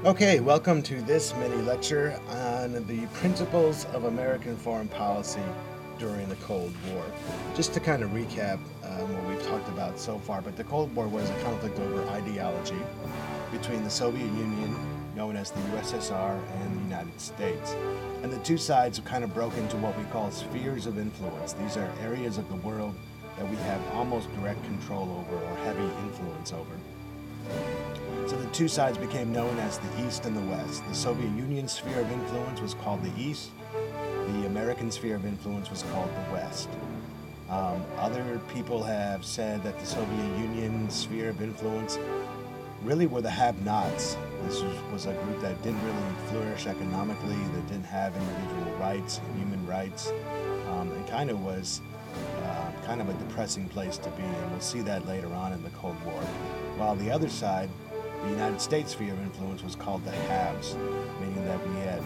Okay, welcome to this mini lecture on the principles of American foreign policy during the Cold War. Just to kind of recap what we've talked about so far, but the Cold War was a conflict over ideology between the Soviet Union, known as the USSR, and the United States. And the two sides kind of broke into what we call spheres of influence. These are areas of the world that we have almost direct control over or heavy influence over. So the two sides became known as the East and the West. The Soviet Union sphere of influence was called the East. The American sphere of influence was called the West. Other people have said that the Soviet Union sphere of influence really were the have-nots. This was a group that didn't really flourish economically, that didn't have individual rights, human rights, and kind of was kind of a depressing place to be, and we'll see that later on in the Cold War. While the other side, the United States sphere of influence, was called the haves, meaning that we had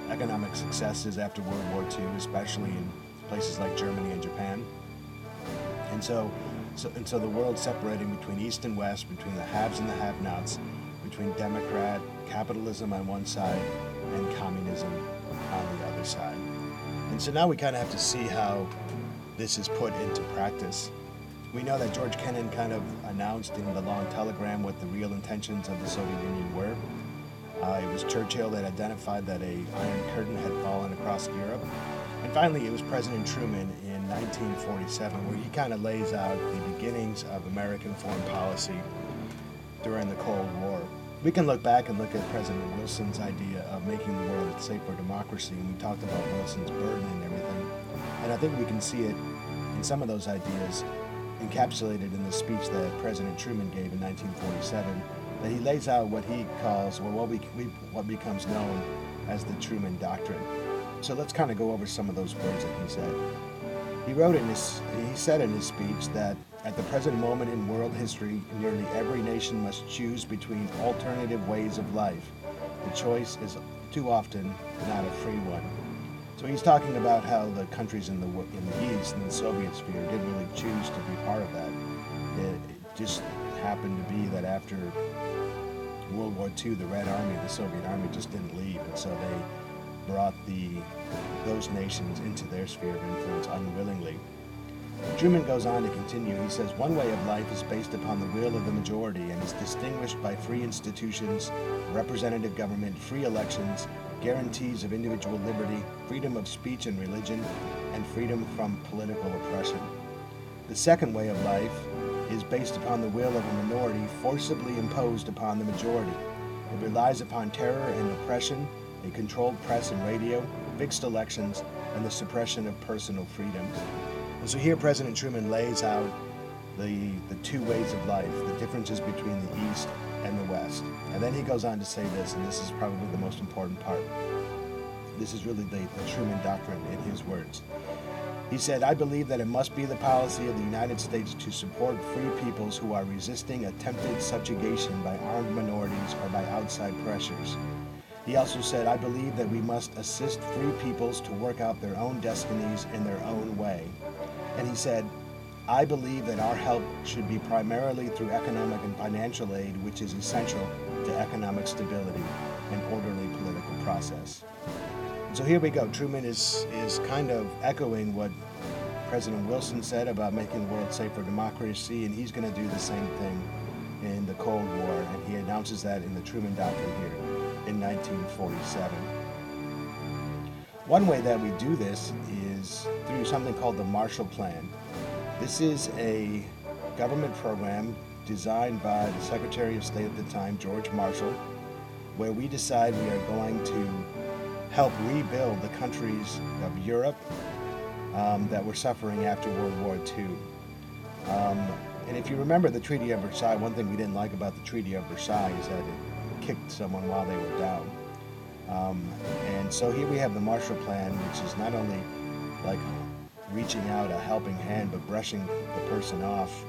economic successes after World War II, especially in places like Germany and Japan. And so the world separating between East and West, between the haves and the have-nots, between Democrat capitalism on one side and communism on the other side. And so now we kind of have to see how this is put into practice. We know that George Kennan kind of announced in the long telegram what the real intentions of the Soviet Union were. It was Churchill that identified that an Iron Curtain had fallen across Europe. And finally, it was President Truman in 1947 where he kind of lays out the beginnings of American foreign policy during the Cold War. We can look back and look at President Wilson's idea of making the world a safer democracy, and we talked about Wilson's burden and everything. And I think we can see it in some of those ideas encapsulated in the speech that President Truman gave in 1947, that he lays out what he calls, or what becomes known as the Truman Doctrine. So let's kind of go over some of those words that he said. He said in his speech that at the present moment in world history, nearly every nation must choose between alternative ways of life. The choice is too often not a free one. So he's talking about how the countries in the East, in the Soviet sphere, didn't really choose to be part of that. It just happened to be that after World War II, the Red Army, the Soviet Army, just didn't leave, and so they brought those nations into their sphere of influence unwillingly. Truman goes on to continue. He says, one way of life is based upon the will of the majority and is distinguished by free institutions, representative government, free elections, guarantees of individual liberty, freedom of speech and religion, and freedom from political oppression. The second way of life is based upon the will of a minority forcibly imposed upon the majority. It relies upon terror and oppression, a controlled press and radio, fixed elections, and the suppression of personal freedoms. And so here President Truman lays out the two ways of life, the differences between the East and the West. And then he goes on to say this, and this is probably the most important part. This is really the Truman Doctrine in his words. He said, I believe that it must be the policy of the United States to support free peoples who are resisting attempted subjugation by armed minorities or by outside pressures. He also said, I believe that we must assist free peoples to work out their own destinies in their own way. And he said, I believe that our help should be primarily through economic and financial aid, which is essential to economic stability and orderly political process. And so here we go. Truman is kind of echoing what President Wilson said about making the world safe for democracy, and he's going to do the same thing in the Cold War, and he announces that in the Truman Doctrine here in 1947. One way that we do this is through something called the Marshall Plan. This is a government program designed by the Secretary of State at the time, George Marshall, where we decide we are going to help rebuild the countries of Europe that were suffering after World War II. And if you remember the Treaty of Versailles, one thing we didn't like about the Treaty of Versailles is that it kicked someone while they were down. And so here we have the Marshall Plan, which is not only like reaching out a helping hand, but brushing the person off,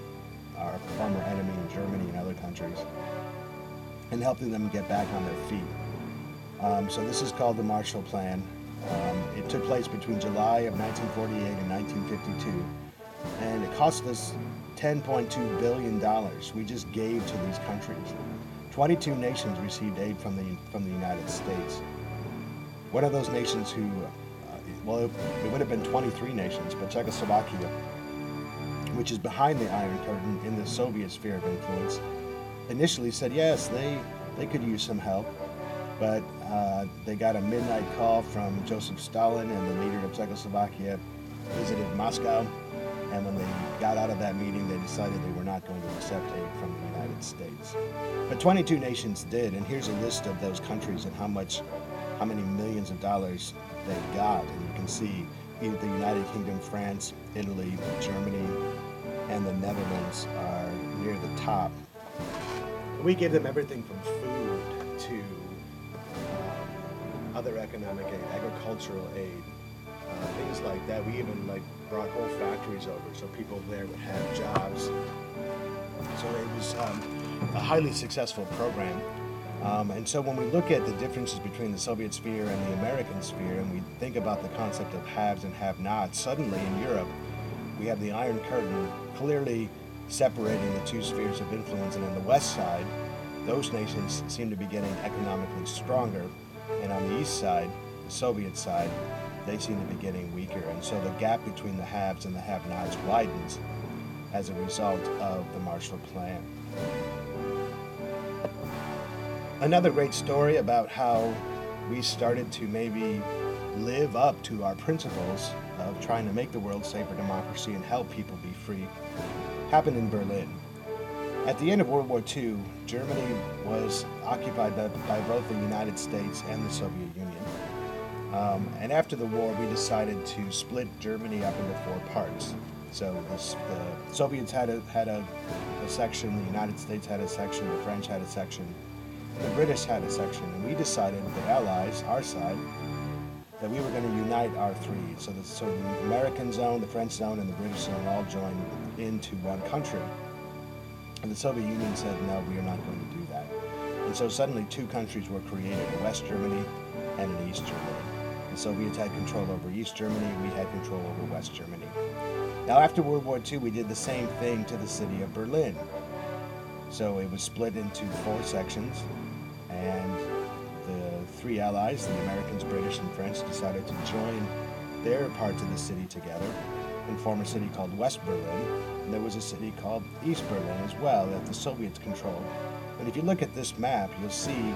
our former enemy in Germany and other countries, and helping them get back on their feet. So this is called the Marshall Plan. It took place between July of 1948 and 1952, and it cost us $10.2 billion we just gave to these countries. 22 nations received aid from the United States. One of those nations who, well, it would have been 23 nations, but Czechoslovakia, which is behind the Iron Curtain in the Soviet sphere of influence, initially said yes, they could use some help, but they got a midnight call from Joseph Stalin, and the leader of Czechoslovakia visited Moscow, and when they got out of that meeting, they decided they were not going to accept aid from the United States. But 22 nations did, and here's a list of those countries and how many millions of dollars they got, and you can see the United Kingdom, France, Italy, Germany, and the Netherlands are near the top. We gave them everything from food to other economic aid, agricultural aid, things like that. We even brought whole factories over so people there would have jobs. So it was a highly successful program. And so when we look at the differences between the Soviet sphere and the American sphere, and we think about the concept of haves and have-nots, suddenly in Europe we have the Iron Curtain clearly separating the two spheres of influence, and on the west side, those nations seem to be getting economically stronger, and on the east side, the Soviet side, they seem to be getting weaker, and so the gap between the haves and the have-nots widens as a result of the Marshall Plan. Another great story about how we started to maybe live up to our principles of trying to make the world safer democracy and help people be free happened in Berlin. At the end of World War II, Germany was occupied by both the United States and the Soviet Union. And after the war, we decided to split Germany up into 4 parts. So the Soviets had a section, the United States had a section, the French had a section, the British had a section, and we decided, the Allies, our side, that we were going to unite our 3. So the American zone, the French zone, and the British zone all joined into one country. And the Soviet Union said, no, we are not going to do that. And so suddenly 2 countries were created, a West Germany and an East Germany. The Soviets had control over East Germany, we had control over West Germany. Now after World War II, we did the same thing to the city of Berlin. So it was split into 4 sections, and the 3 allies, the Americans, British, and French, decided to join their parts of the city together and form a city called West Berlin. And there was a city called East Berlin as well that the Soviets controlled. But if you look at this map, you'll see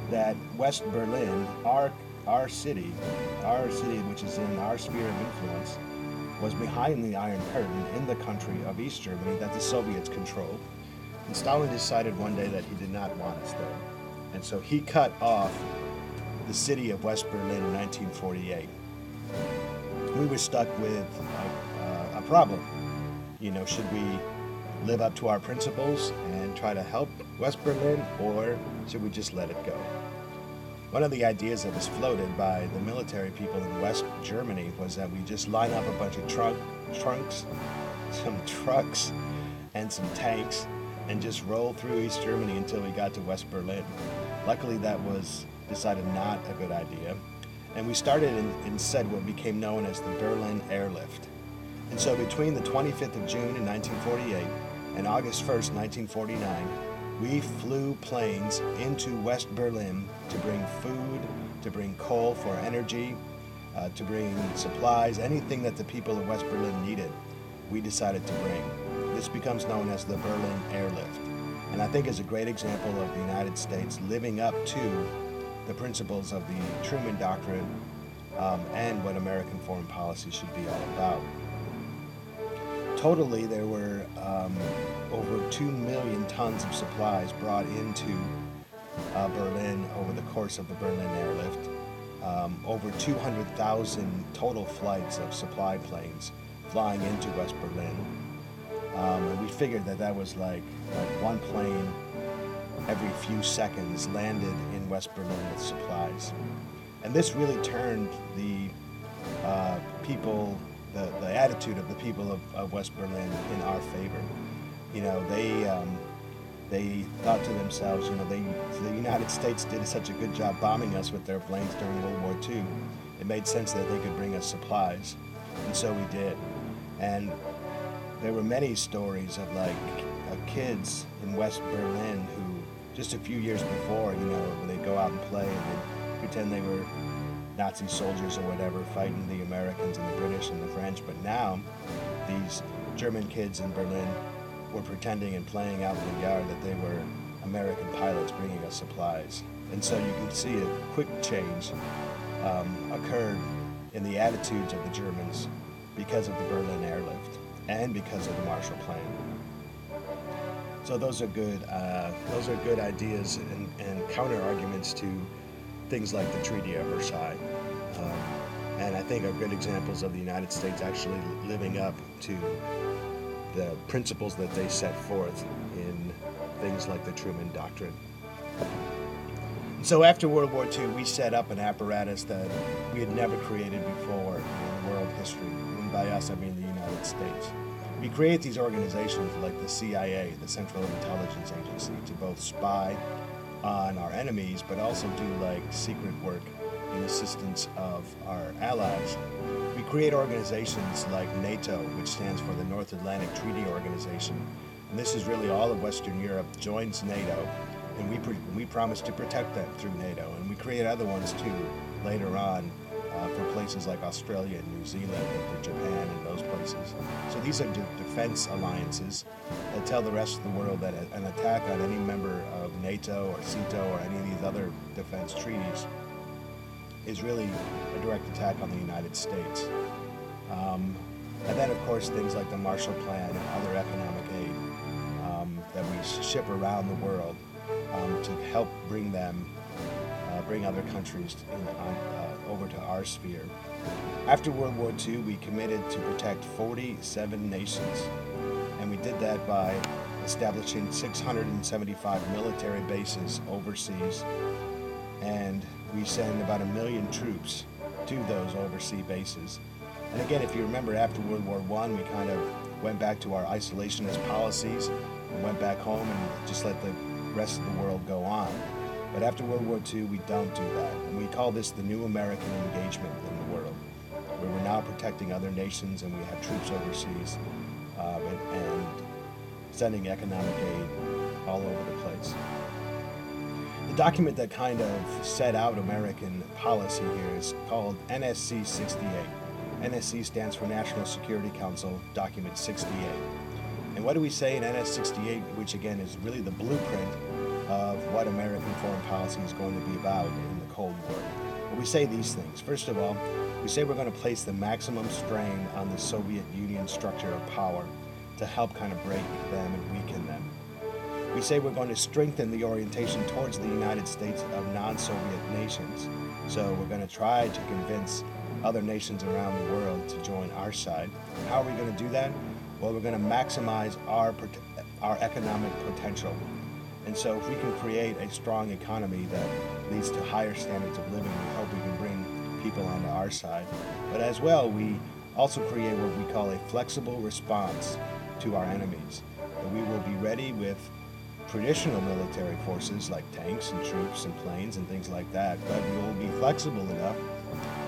that West Berlin, our city, which is in our sphere of influence, was behind the Iron Curtain in the country of East Germany that the Soviets controlled. And Stalin decided one day that he did not want us there. And so he cut off the city of West Berlin in 1948. We were stuck with a problem. Should we live up to our principles and try to help West Berlin, or should we just let it go? One of the ideas that was floated by the military people in West Germany was that we just line up a bunch of trunks, some trucks, and some tanks, and just roll through East Germany until we got to West Berlin. Luckily, that was decided not a good idea, and we started instead what became known as the Berlin Airlift. And so between the 25th of June in 1948 and August 1st, 1949, we flew planes into West Berlin to bring food, to bring coal for energy, to bring supplies, anything that the people of West Berlin needed, we decided to bring. This becomes known as the Berlin Airlift, and I think is a great example of the United States living up to the principles of the Truman Doctrine and what American foreign policy should be all about. Totally, there were over 2 million tons of supplies brought into Berlin over the course of the Berlin Airlift. Over 200,000 total flights of supply planes flying into West Berlin. And we figured that was like one plane every few seconds landed in West Berlin with supplies. And this really turned the people, the attitude of the people of West Berlin in our favor. They thought to themselves, the United States did such a good job bombing us with their planes during World War II. It made sense that they could bring us supplies, and so we did. And there were many stories of kids in West Berlin who just a few years before, when they'd go out and play and they'd pretend they were Nazi soldiers or whatever, fighting the Americans and the British and the French. But now, these German kids in Berlin were pretending and playing out in the yard that they were American pilots bringing us supplies. And so you can see a quick change occurred in the attitudes of the Germans because of the Berlin airlift and because of the Marshall Plan. So those are good ideas and counter arguments to things like the Treaty of Versailles, and I think are good examples of the United States actually living up to the principles that they set forth in things like the Truman Doctrine. So after World War II, we set up an apparatus that we had never created before in world history. And by us, I mean the United States. We create these organizations like the CIA, the Central Intelligence Agency, to both spy on our enemies, but also do like secret work in assistance of our allies. We create organizations like NATO, which stands for the North Atlantic Treaty Organization. And this is really all of Western Europe joins NATO, and we promise to protect them through NATO. And we create other ones too later on for places like Australia and New Zealand and for Japan and those places. So these are defense alliances that tell the rest of the world that an attack on any member of NATO or CETO or any of these other defense treaties is really a direct attack on the United States. And then, of course, things like the Marshall Plan and other economic aid that we ship around the world to help bring other countries over to our sphere. After World War II, we committed to protect 47 nations, and we did that by establishing 675 military bases overseas, and we send about 1 million troops to those overseas bases. And again, if you remember, after World War I, we kind of went back to our isolationist policies and went back home and just let the rest of the world go on. But after World War II, we don't do that. And we call this the new American engagement in the world, where we're now protecting other nations and we have troops overseas and sending economic aid all over the place. The document that kind of set out American policy here is called NSC 68. NSC stands for National Security Council Document 68. And what do we say in NS 68, which again is really the blueprint of what American foreign policy is going to be about in the Cold War? Well, we say these things. First of all, we say we're going to place the maximum strain on the Soviet Union structure of power to help kind of break them and weaken them. We say we're going to strengthen the orientation towards the United States of non-Soviet nations. So we're going to try to convince other nations around the world to join our side. How are we going to do that? Well, we're going to maximize our economic potential. And so if we can create a strong economy that leads to higher standards of living, we hope we can bring people onto our side. But as well, we also create what we call a flexible response to our enemies. And we will be ready with traditional military forces like tanks and troops and planes and things like that, but we will be flexible enough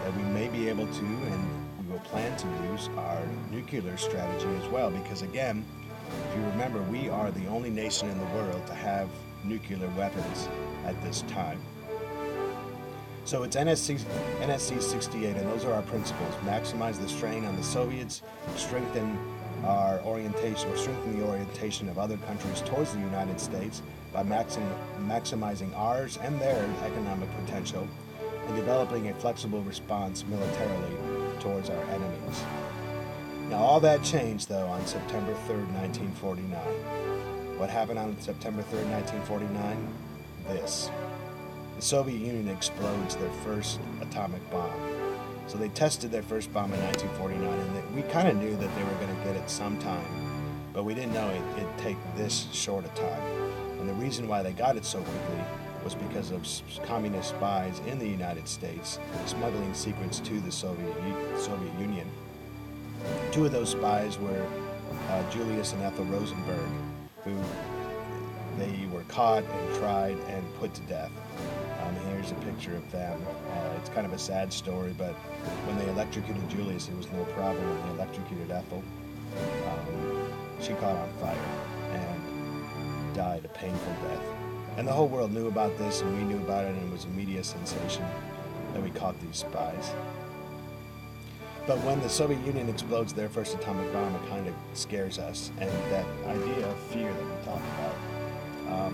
that we may be able to, and we will plan to use our nuclear strategy as well, because again, if you remember, we are the only nation in the world to have nuclear weapons at this time. So it's NSC 68, and those are our principles. Maximize the strain on the Soviets, strengthen our orientation, or strengthen the orientation of other countries towards the United States by maximizing ours and their economic potential, and developing a flexible response militarily towards our enemies. Now, all that changed, though, on September 3rd, 1949. What happened on September 3rd, 1949? This. The Soviet Union explodes their first atomic bomb. So they tested their first bomb in 1949, and we kind of knew that they were going to get it sometime, but we didn't know it'd take this short a time. And the reason why they got it so quickly was because of communist spies in the United States smuggling secrets to the Soviet Union. Two of those spies were Julius and Ethel Rosenberg, who they were caught and tried and put to death. Here's a picture of them. It's kind of a sad story, but when they electrocuted Julius, it was no problem. When they electrocuted Ethel, she caught on fire and died a painful death. And the whole world knew about this, and we knew about it, and it was a media sensation that we caught these spies. But when the Soviet Union explodes their first atomic bomb, it kind of scares us. And that idea of fear that we talked about,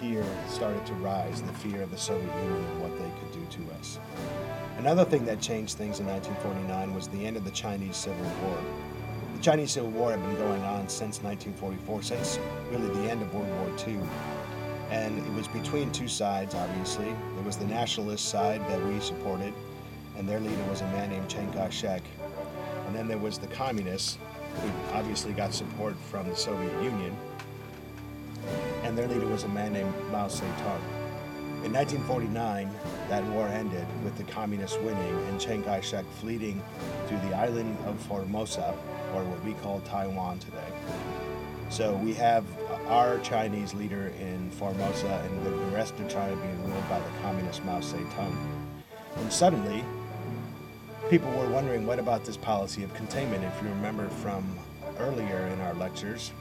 here started to rise, the fear of the Soviet Union and what they could do to us. Another thing that changed things in 1949 was the end of the Chinese Civil War. The Chinese Civil War had been going on since 1944, since really the end of World War II. And it was between two sides, obviously. There was the nationalist side that we supported, and their leader was a man named Chiang Kai-shek. And then there was the communists, who obviously got support from the Soviet Union, and their leader was a man named Mao Zedong. In 1949, that war ended with the communists winning and Chiang Kai-shek fleeing to the island of Formosa, or what we call Taiwan today. So we have our Chinese leader in Formosa and the rest of China being ruled by the communist Mao Zedong. And suddenly, people were wondering, what about this policy of containment? If you remember from earlier in our lectures,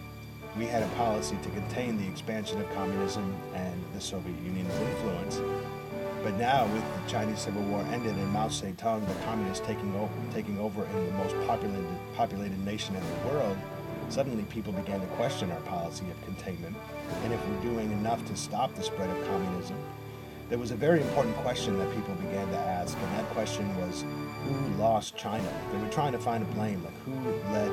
we had a policy to contain the expansion of communism and the Soviet Union's influence. But now, with the Chinese Civil War ended and Mao Zedong, the communists taking over in the most populated nation in the world, suddenly people began to question our policy of containment and if we're doing enough to stop the spread of communism. There was a very important question that people began to ask, and that question was, who lost China? They were trying to find a blame, like who let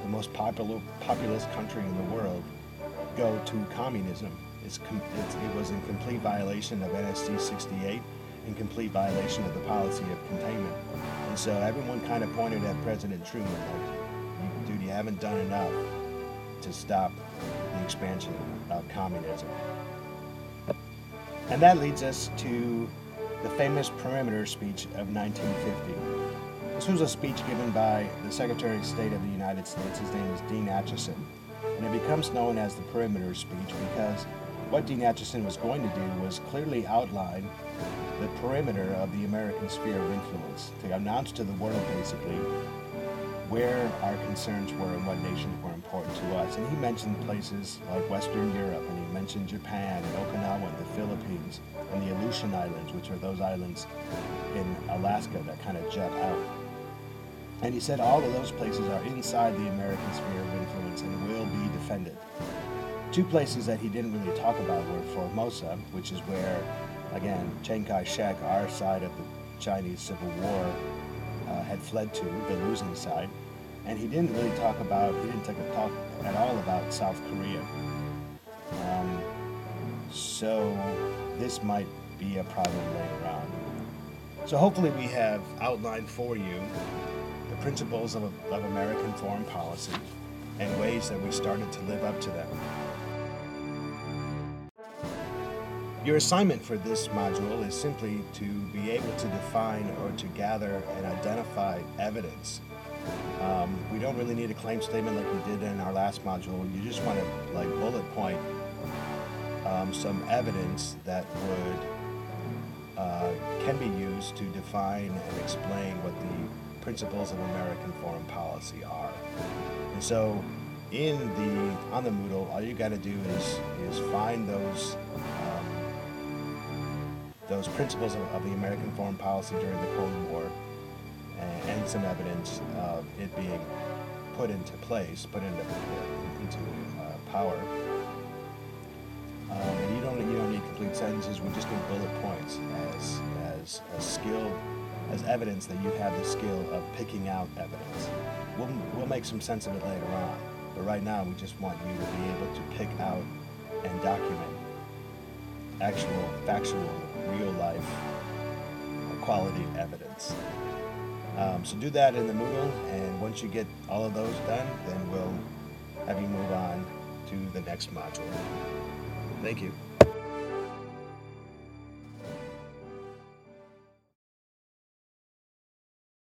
the most populous country in the world go to communism. It was in complete violation of NSC 68, in complete violation of the policy of containment. And so everyone kind of pointed at President Truman, like, dude, you haven't done enough to stop the expansion of communism. And that leads us to the famous Perimeter Speech of 1950. This was a speech given by the Secretary of State of the United States. His name is Dean Acheson. And it becomes known as the Perimeter Speech because what Dean Acheson was going to do was clearly outline the perimeter of the American sphere of influence, to announce to the world, basically, where our concerns were and what nations were important to us. And he mentioned places like Western Europe, and he mentioned Japan, and Okinawa, and the Philippines, and the Aleutian Islands, which are those islands in Alaska that kind of jut out. And he said all of those places are inside the American sphere of influence and will be defended. Two places that he didn't really talk about were Formosa, which is where, again, Chiang Kai-shek, our side of the Chinese Civil War, had fled to, the losing side. And he didn't talk at all about South Korea. So this might be a problem later on. So hopefully we have outlined for you the principles of American foreign policy and ways that we started to live up to them. Your assignment for this module is simply to be able to define or to gather and identify evidence. We don't really need a claim statement like we did in our last module. You just want to bullet point some evidence that can be used to define and explain what the principles of American foreign policy are. And so on the Moodle, all you got to do is find those principles of the American foreign policy during the Cold War, and some evidence of it being put into place, put into power. And you don't need complete sentences. We just need bullet points as a skill, as evidence that you have the skill of picking out evidence. We'll make some sense of it later on, but right now we just want you to be able to pick out and document actual, factual, real-life, quality evidence. So do that in the Moodle, and once you get all of those done, then we'll have you move on to the next module. Thank you.